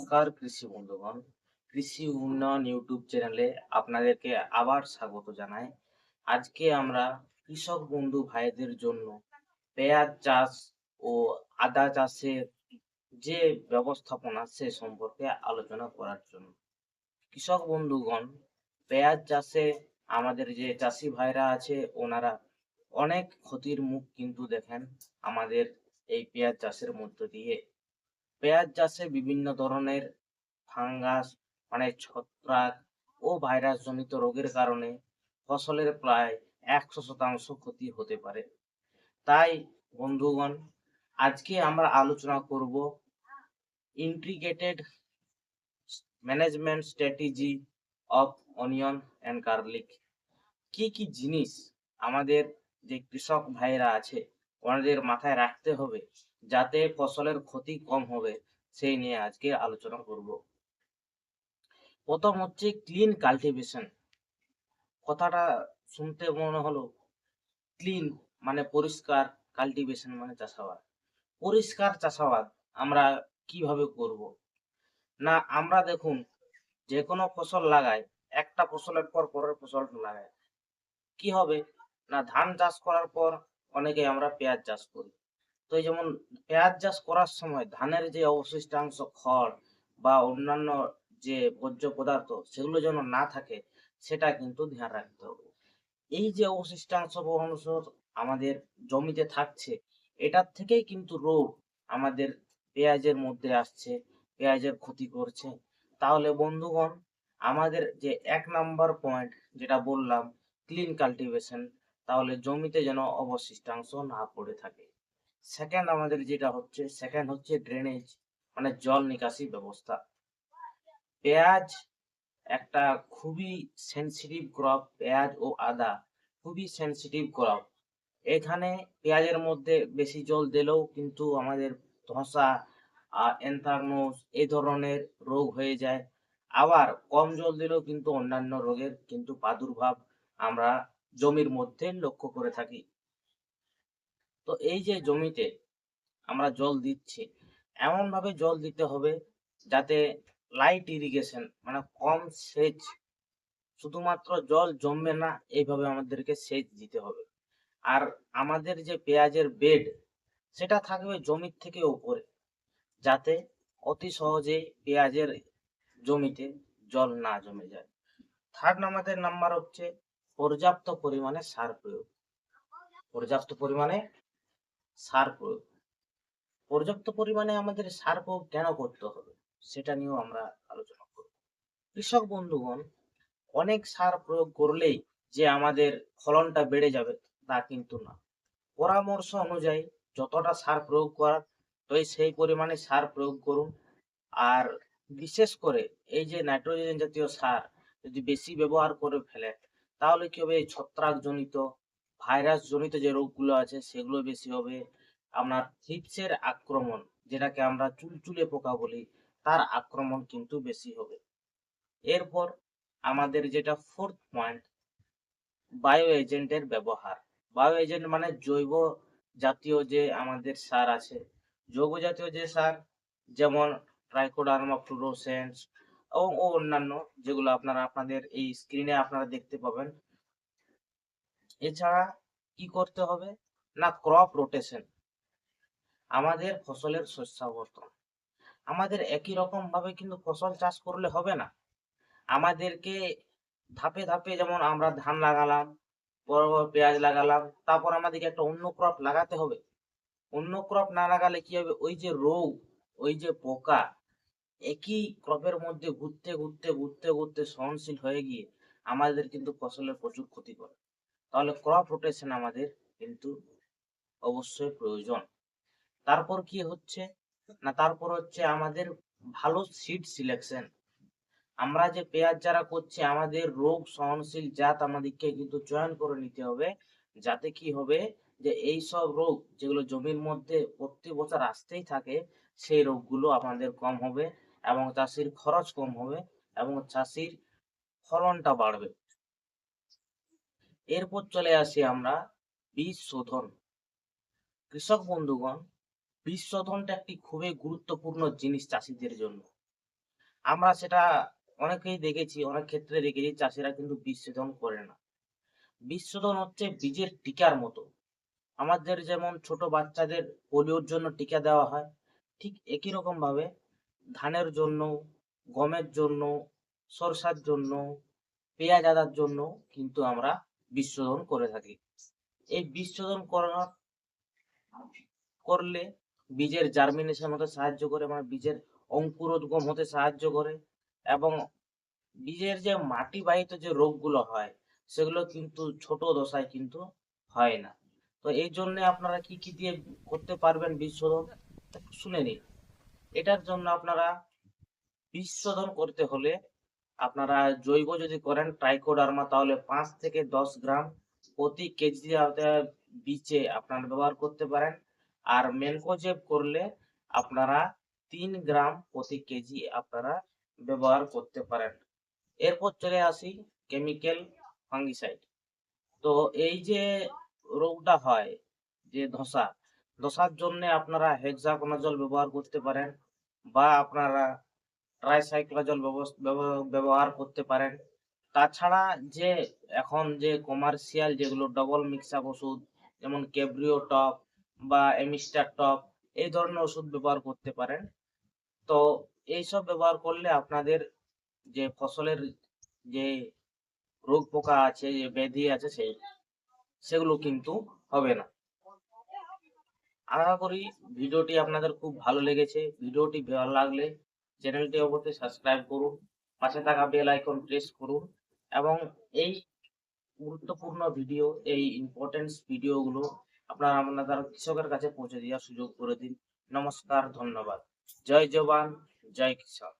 নমস্কার কৃষি বন্ধুগণ। কৃষি উন্নয়ন ইউটিউব চ্যানেলে আপনাদেরকে আবার স্বাগত জানাই। আজকে আমরা কৃষক বন্ধু ভাইদের জন্য পেঁয়াজ চাষ ও আদা চাষের যে ব্যবস্থাপনা সে সম্পর্কে আলোচনা করার জন্য। কৃষক বন্ধুগণ, পেঁয়াজ চাষে আমাদের যে চাষি ভাইরা আছে ওনারা অনেক ক্ষতির মুখ কিন্তু দেখেন আমাদের এই পেঁয়াজ চাষের মধ্য দিয়ে। পেঁয়াজ চাষে বিভিন্ন ধরনের ফাঙ্গাস মানে ছত্রাক ও ভাইরাস জনিত রোগের কারণে ফসলের প্রায় 100% ক্ষতি হতে পারে। তাই বন্ধুগণ, আজকে আমরা আলোচনা করব integrated management strategy of onion and garlic. কি কি জিনিস আমাদের যে কৃষক ভাইরা আছে ওনাদের মাথায় রাখতে হবে যাতে ফসলের ক্ষতি কম হবে, সেই নিয়ে আজকে আলোচনা করব। প্রথম হচ্ছে ক্লিন কাল্টিভেশন। কথাটা শুনতে মনে হলো ক্লিন মানে পরিষ্কার, কাল্টিভেশন মানে চাষাবাদ। পরিষ্কার চাষাবাদ আমরা কিভাবে করব? না, আমরা দেখুন যে কোনো ফসল লাগাই, একটা ফসলের পর পরের ফসল লাগাই, কি হবে না ধান চাষ করার পর অনেকে আমরা পেঁয়াজ চাষ করি। তো এই যেমন পেঁয়াজ চাষ করার সময় ধানের যে অবশিষ্টাংশ খড় বা অন্যান্য যে বর্জ্য পদার্থ সেগুলো যেন না থাকে সেটা কিন্তু ধ্যান রাখতে হবে। এই যে অবশিষ্টাংশ বা অংশ আমাদের জমিতে থাকছে, এটার থেকেই কিন্তু রোগ আমাদের পেঁয়াজের মধ্যে আসছে, পেঁয়াজের ক্ষতি করছে। তাহলে বন্ধুগণ, আমাদের যে ১ নাম্বার পয়েন্ট যেটা বললাম ক্লিন কাল্টিভেশন, তাহলে জমিতে যেন অবশিষ্টাংশ না পড়ে থাকে। সেকেন্ড হচ্ছে ড্রেনেজ মানে জল নিকাশি ব্যবস্থা। পেঁয়াজ একটা খুবই সেনসিটিভ ক্রপ, পেঁয়াজ ও আদা খুবই সেনসিটিভ ক্রপ। এখানে পেঁয়াজের মধ্যে বেশি জল দিলেও কিন্তু আমাদের ধসা, এন্থ্রাকনোজ এই ধরনের রোগ হয়ে যায়। আবার কম জল দিলেও কিন্তু অন্যান্য রোগের কিন্তু প্রাদুর্ভাব আমরা জমির মধ্যে লক্ষ্য করে থাকি। তো এই যে জমিতে আমরা জল দিচ্ছি, এমন ভাবে জল দিতে হবে যাতে লাইট ইরিগেশন মানে কম সেচ, শুধুমাত্র জল জমবে না এইভাবে আমাদেরকে সেচ দিতে হবে। আর আমাদের যে পেঁয়াজের বেড সেটা থাকবে জমির থেকে উপরে, যাতে অতি সহজেই পেঁয়াজের জমিতে জল না জমে যায়। থার্ড আমাদের নাম্বার হচ্ছে পর্যাপ্ত পরিমাণে সার প্রয়োগ। পর্যাপ্ত পরিমাণে সার প্রয়োগ পর্যাপ্ত পরিমাণে আমাদের সার প্রয়োগ কেন করতে হবে সেটা নিয়েও আমরা আলোচনা করব। কৃষক বন্ধুগণ, অনেক সার প্রয়োগ করলেই যে আমাদের ফলনটা বেড়ে যাবে তা কিন্তু না। পরামর্শ অনুযায়ী যতটা সার প্রয়োগ করার তো সেই পরিমাণে সার প্রয়োগ করুন। আর বিশেষ করে এই যে নাইট্রোজেন জাতীয় সার যদি বেশি ব্যবহার করে ফেলে তাহলে কি হবে, এই ছত্রাক জনিত ভাইরাস জনিত যে রোগগুলো আছে সেগুলো বেশি হবে। আপনার থ্রিপসের আক্রমণ, যেটাকে আমরা চুলচুলে পোকা বলি, তার আক্রমণ কিন্তু বেশি হবে। এরপর আমাদের যেটা ফোর্থ পয়েন্ট, বায়ো এজেন্টের ব্যবহার। বায়ো এজেন্ট মানে জৈব জাতীয় যে আমাদের সার আছে, জৈব জাতীয় যে সার, যেমন ট্রাইকোডার্মা ফ্লুরোসেন্স ও অন্যান্য যেগুলো আপনারা আপনাদের এই স্ক্রিনে আপনারা দেখতে পাবেন। এছাড়া কি করতে হবে না ক্রপ রোটেশন, আমাদের ফসলের শস্যাবর্তন। আমাদের একই রকম ভাবে কিন্তু ফসল চাষ করলে হবে না, আমাদেরকে ধাপে ধাপে, যেমন আমরা ধান লাগালাম, বড় বড় পেঁয়াজ লাগালাম, তারপর আমাদেরকে একটা অন্য ক্রপ লাগাতে হবে। অন্য ক্রপ না লাগালে কি হবে, ওই যে রোগ, ওই যে পোকা একই ক্রপের মধ্যে ঘুরতে ঘুরতে ঘুরতে ঘুরতে সহনশীল হয়ে গিয়ে আমাদের কিন্তু ফসলের প্রচুর ক্ষতি করে। তাহলে ক্রপ রোটেশন আমাদের কিন্তু অবশ্যই প্রয়োজন। তারপর কি হচ্ছে না, তারপর হচ্ছে আমাদের ভালো সিড সিলেকশন। আমরা যে পেঁয়াজ যারা করছি আমাদের রোগ সহনশীল জাত আমাদেরকে কিন্তু চয়ন করে নিতে হবে, যাতে কি হবে যে এই সব রোগ যেগুলো জমির মধ্যে প্রতি বছর আসতেই থাকে সেই রোগগুলো আমাদের কম হবে এবং চাষির খরচ কম হবে এবং চাষির ফলনটা বাড়বে। এরপর চলে আসি আমরা বীজ শোধন। কৃষক বন্ধুগণ, বীজ শোধনটা একটি খুবই গুরুত্বপূর্ণ জিনিস চাষীদের জন্য। আমরা সেটা অনেকেই দেখেছি, অনেক ক্ষেত্রে দেখেছি চাষিরা কিন্তু বীজ শোধন করে না। বীজ শোধন হচ্ছে বীজের টিকার মতো। আমাদের যেমন ছোট বাচ্চাদের পোলিওর জন্য টিকা দেওয়া হয়, ঠিক একই রকম ভাবে ধানের জন্য, গমের জন্য, সরষার জন্য, পেঁয়াজ আদার জন্য কিন্তু আমরা বীজ শোধন করে থাকি। এই বীজ শোধন করলে বীজের জার্মিনেশন হতে সাহায্য করে, মানে বীজের অঙ্কুরোদ্গম হতে সাহায্য করে, এবং বীজের যে মাটি বাহিত যে রোগগুলো হয় সেগুলো কিন্তু ছোট দশায় কিন্তু হয় না। তো এই জন্য আপনারা কি কি দিয়ে করতে পারবেন বীজ শোধন, একটু শুনে নিন। এটার জন্য আপনারা বীজ শোধন করতে হলে আপনারা জৈব যদি করেন ট্রাইকোডার্মা, তাহলে 5 থেকে 10 গ্রাম প্রতি কেজি বীজে আপনারা ব্যবহার করতে পারেন। আর ম্যানকোজেব করলে আপনারা 3 গ্রাম প্রতি কেজি আপনারা ব্যবহার করতে পারেন। এরপর চলে আসি কেমিক্যাল ফাঙ্গিসাইড। তো এই যে রোগটা হয়, যে ধসার জন্য আপনারা হেক্সাকোনাজল ব্যবহার করতে পারেন, বা আপনারা ট্রাইসাইক্লোজল ব্যবহার করতে পারেন। তাছাড়া যে এখন যে কমার্শিয়াল যেগুলো ডবল মিক্স আপ ওষুধ, যেমন ক্যাব্রিও টপ বা এমিস্টার টপ, এই ধরনের ওষুধ ব্যবহার করতে পারেন। তো এইসব ব্যবহার করলে আপনাদের যে ফসলের যে রোগ পোকা আছে, যে ব্যাধি আছে, সেগুলো কিন্তু হবে না। আশা করি ভিডিওটি আপনাদের খুব ভালো লেগেছে। ভিডিওটি ভালো লাগলে চ্যানেলটি অবশ্যই সাবস্ক্রাইব করুন, পাশে থাকা বেল আইকন প্রেস করুন, এবং এই গুরুত্বপূর্ণ ভিডিও, এই ইম্পর্টেন্স ভিডিওগুলো আপনারা আপনাদের কৃষকের কাছে পৌঁছে দেওয়ার সুযোগ করে দিন। নমস্কার, ধন্যবাদ। জয় জওয়ান, জয় কিষান।